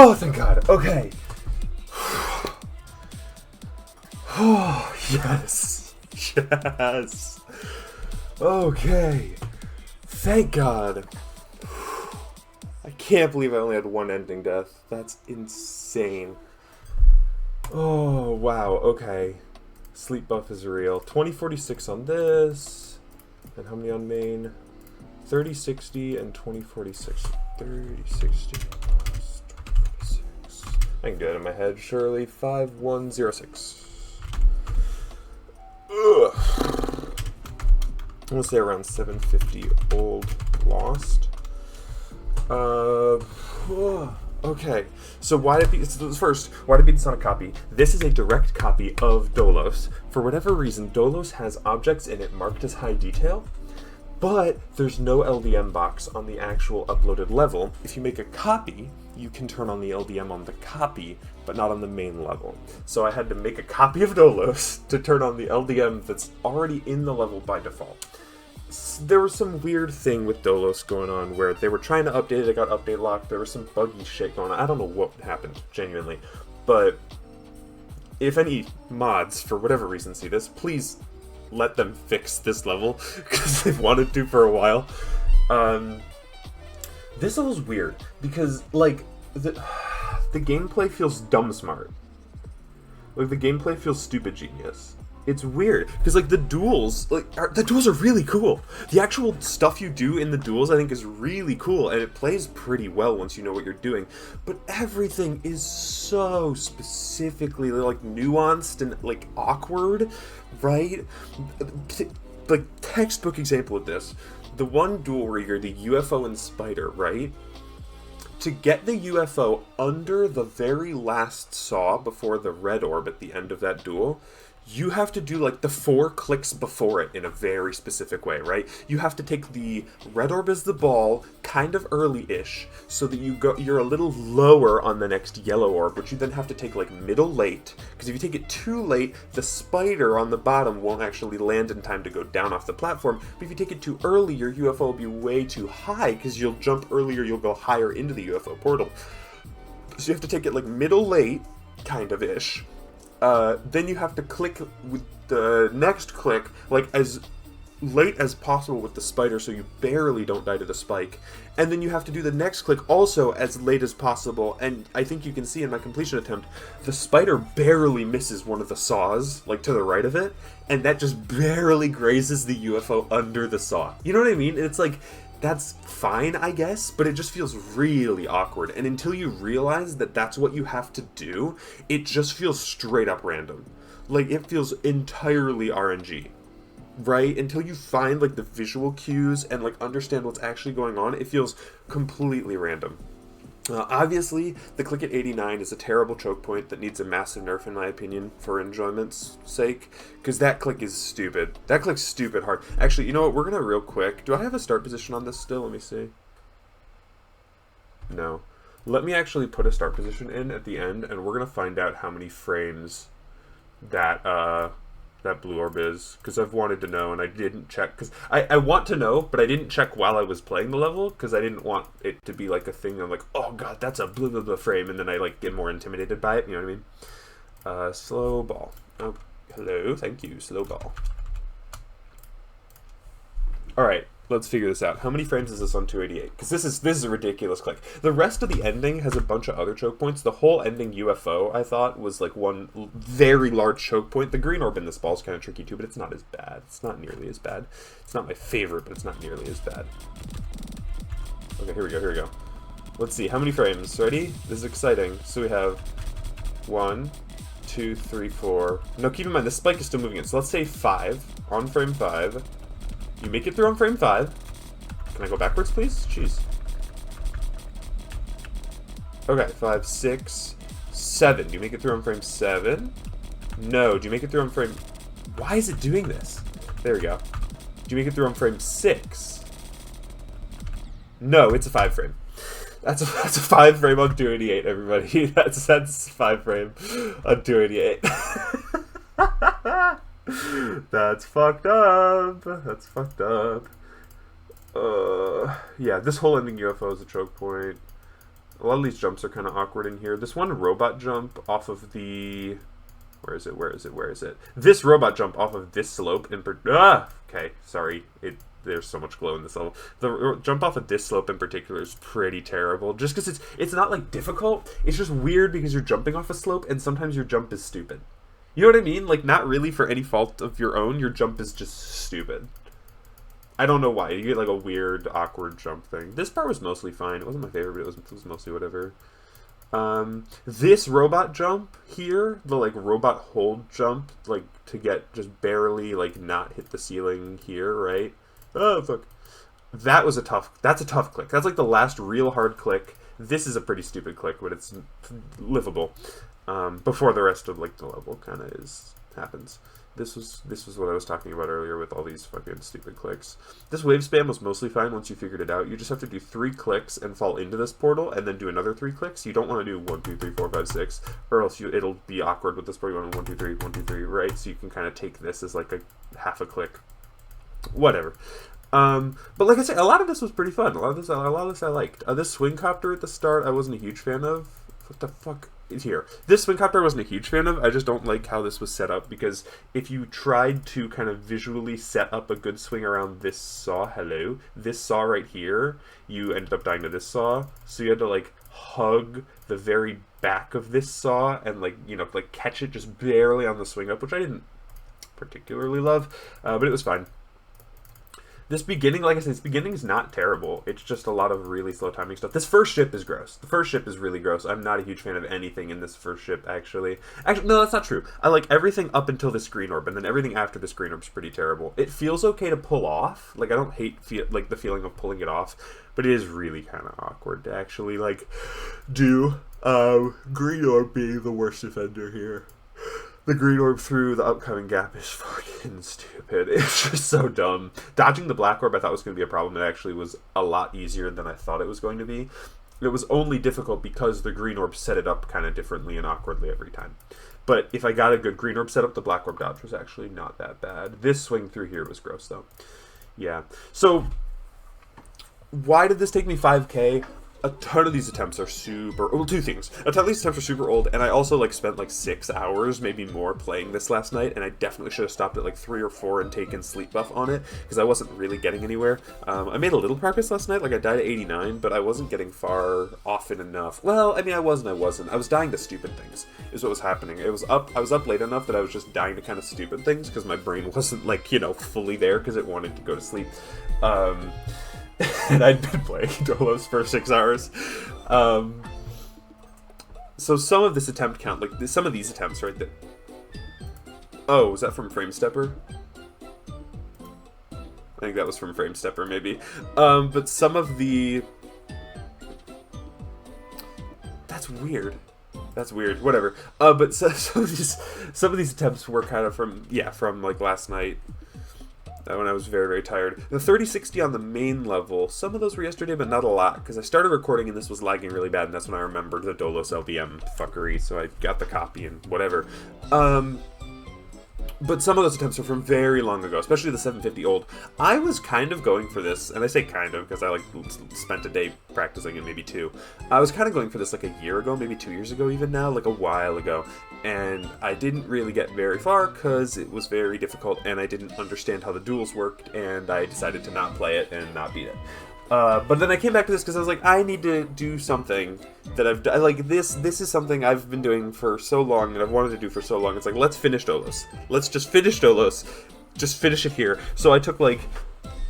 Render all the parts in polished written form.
Oh, thank God. Okay. Oh, yes. Yes. Okay. Thank God. I can't believe I only had one ending death. That's insane. Oh, wow. Okay. Sleep buff is real. 2046 on this. And how many on main? 3060 and 2046. 3060 plus 2046. I can do it in my head, surely. 5106. Ugh. I'm gonna say around 750 old lost. Okay. So why did it be? First, why did it be the Sonic copy? This is a direct copy of Dolos. For whatever reason, Dolos has objects in it marked as high detail, but there's no LDM box on the actual uploaded level. If you make a copy, you can turn on the LDM on the copy, but not on the main level. So I had to make a copy of Dolos to turn on the LDM that's already in the level by default. There was some weird thing with Dolos going on where they were trying to update it, it got update locked, there was some buggy shit going on. I don't know what happened, genuinely. But if any mods, for whatever reason, see this, please let them fix this level, because they've wanted to for a while. This level's weird, because, like, the gameplay feels dumb smart. Like, the gameplay feels stupid genius. It's weird, because, like, the duels are really cool. The actual stuff you do in the duels, I think, is really cool, and it plays pretty well once you know what you're doing. But everything is so specifically, like, nuanced and, like, awkward, right? Like, textbook example of this. The one duel where you're the UFO and Spider, right? To get the UFO under the very last saw before the red orb at the end of that duel, you have to do, like, the 4 clicks before it in a very specific way, right? You have to take the red orb as the ball, kind of early-ish, so that you're a little lower on the next yellow orb, which you then have to take, like, middle-late, because if you take it too late, the spider on the bottom won't actually land in time to go down off the platform, but if you take it too early, your UFO will be way too high, because you'll jump earlier, you'll go higher into the UFO portal. So you have to take it, like, middle-late, kind of-ish. Then you have to click with the next click, like, as late as possible with the spider so you barely don't die to the spike. And then you have to do the next click also as late as possible, and I think you can see in my completion attempt, the spider barely misses one of the saws, like, to the right of it, and that just barely grazes the UFO under the saw. You know what I mean? It's like, that's fine, I guess, but it just feels really awkward. And until you realize that that's what you have to do, it just feels straight up random. Like, it feels entirely RNG, right? Until you find, like, the visual cues and, like, understand what's actually going on, it feels completely random. Obviously, the click at 89 is a terrible choke point that needs a massive nerf, in my opinion, for enjoyment's sake, because that click is stupid. That click's stupid hard. Actually, you know what? We're going to real quick. Do I have a start position on this still? Let me see. No. Let me actually put a start position in at the end, and we're going to find out how many frames that blue orb is, because I've wanted to know and I didn't check, because I want to know, but I didn't check while I was playing the level, because I didn't want it to be like a thing of like, oh god, that's a blah blah blah frame, and then I like get more intimidated by it, you know what I mean? Slow ball. Oh, hello, thank you, slow ball. Alright, let's figure this out. How many frames is this on 288? Because this is a ridiculous click. The rest of the ending has a bunch of other choke points. The whole ending UFO, I thought, was like one very large choke point. The green orb in this ball is kind of tricky too, but it's not as bad. It's not nearly as bad. It's not my favorite, but it's not nearly as bad. Okay, here we go. Let's see, how many frames? Ready? This is exciting. So we have 1, 2, 3, 4. No, keep in mind, the spike is still moving it. So let's say 5, on frame 5. You make it through on frame 5. Can I go backwards, please? Jeez. Okay, 5, 6, 7. Do you make it through on frame 7? No. Do you make it through on frame... Why is it doing this? There we go. Do you make it through on frame 6? No, it's a 5 frame. That's a 5 frame on 288, everybody. That's 5 frame on 288. That's fucked up. That's fucked up. Yeah, this whole ending UFO is a choke point. A lot of these jumps are kind of awkward in here. This one robot jump off of the... Where is it? This robot jump off of this slope in okay, sorry. There's so much glow in this level. The jump off of this slope in particular is pretty terrible. Just because it's not, like, difficult. It's just weird because you're jumping off a slope and sometimes your jump is stupid. You know what I mean? Like, not really for any fault of your own. Your jump is just stupid. I don't know why. You get, like, a weird, awkward jump thing. This part was mostly fine. It wasn't my favorite, but it was mostly whatever. This robot jump here, the, like, robot hold jump, like, to get just barely, like, not hit the ceiling here, right? Oh, fuck. That's a tough click. That's, like, the last real hard click. This is a pretty stupid click, but it's livable. Before the rest of, like, the level kind of happens. This was what I was talking about earlier with all these fucking stupid clicks. This wave spam was mostly fine once you figured it out. You just have to do 3 clicks and fall into this portal, and then do another 3 clicks. You don't want to do 1, 2, 3, 4, 5, 6, or else it'll be awkward with this part. You want 1, 2, 3, 1, 2, 3, right? So you can kind of take this as like a half a click. Whatever. But like I said, a lot of this was pretty fun. A lot of this I liked. This swing copter at the start, I wasn't a huge fan of. What the fuck is here? This swing copter I wasn't a huge fan of. I just don't like how this was set up, because if you tried to kind of visually set up a good swing around this saw, this saw right here, you ended up dying to this saw. So you had to like hug the very back of this saw and like, you know, like catch it just barely on the swing up, which I didn't particularly love, but it was fine. This beginning, like I said, this beginning is not terrible. It's just a lot of really slow timing stuff. This first ship is gross. The first ship is really gross. I'm not a huge fan of anything in this first ship, actually. Actually, no, that's not true. I like everything up until this green orb, and then everything after this green orb is pretty terrible. It feels okay to pull off. Like, I don't hate the feeling of pulling it off, but it is really kind of awkward to actually, like, do green orb being the worst offender here. The green orb through the upcoming gap is fucking stupid. It's just so dumb. Dodging the black orb I thought was going to be a problem. It actually was a lot easier than I thought it was going to be. It was only difficult because the green orb set it up kind of differently and awkwardly every time. But if I got a good green orb setup, the black orb dodge was actually not that bad. This swing through here was gross, though. Yeah. So, why did this take me 5K? A ton of these attempts are super... Well, 2 things. A ton of these attempts are super old, and I also, like, spent, like, 6 hours, maybe more, playing this last night, and I definitely should have stopped at, like, 3 or 4 and taken sleep buff on it, because I wasn't really getting anywhere. I made a little progress last night, like, I died at 89, but I wasn't getting far often enough. Well, I mean, I was and I wasn't. I was dying to stupid things, is what was happening. I was up late enough that I was just dying to kind of stupid things, because my brain wasn't, like, you know, fully there, because it wanted to go to sleep. And I'd been playing Dolos for 6 hours. So some of this attempt count, like some of these attempts right there. Oh, was that from Frame Stepper? I think that was from Frame Stepper, maybe. But some of the... That's weird. That's weird. Whatever. But some of these attempts were kind of from like last night. When I was very, very tired. The 3060 on the main level, some of those were yesterday, but not a lot, because I started recording and this was lagging really bad, and that's when I remembered the Dolos LVM fuckery, so I got the copy and whatever. But some of those attempts are from very long ago, especially the 750 old. I was kind of going for this, and I say kind of because I like spent a day practicing and maybe 2. I was kind of going for this like a year ago, maybe 2 years ago even now, like a while ago. And I didn't really get very far because it was very difficult and I didn't understand how the duels worked, and I decided to not play it and not beat it. But then I came back to this because I was like, I need to do something that I've done. Like, this is something I've been doing for so long and I've wanted to do for so long. It's like, let's finish Dolos. Let's just finish Dolos. Just finish it here. So I took, like,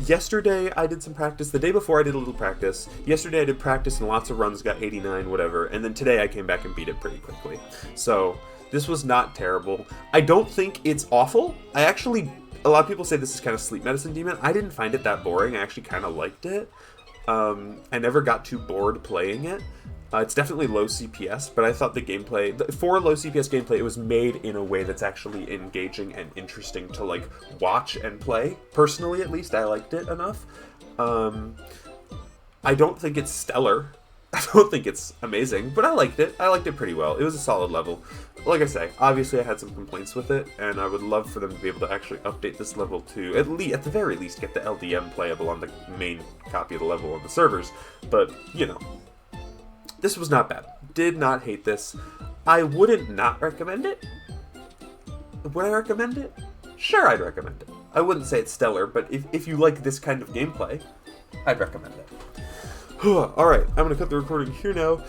yesterday I did some practice. The day before I did a little practice. Yesterday I did practice and lots of runs, got 89, whatever. And then today I came back and beat it pretty quickly. So this was not terrible. I don't think it's awful. A lot of people say this is kind of Sleep Medicine Demon. I didn't find it that boring. I actually kind of liked it. I never got too bored playing it. It's definitely low CPS, but I thought the gameplay, for low CPS gameplay, it was made in a way that's actually engaging and interesting to, like, watch and play. Personally, at least, I liked it enough. I don't think it's stellar. I don't think it's amazing, but I liked it. I liked it pretty well. It was a solid level. Like I say, obviously I had some complaints with it, and I would love for them to be able to actually update this level to, at the very least, get the LDM playable on the main copy of the level on the servers. But, you know, This was not bad. Did not hate this. I wouldn't not recommend it. Would I recommend it? Sure, I'd recommend it. I wouldn't say it's stellar, but if you like this kind of gameplay, I'd recommend it. Alright, I'm going to cut the recording here now.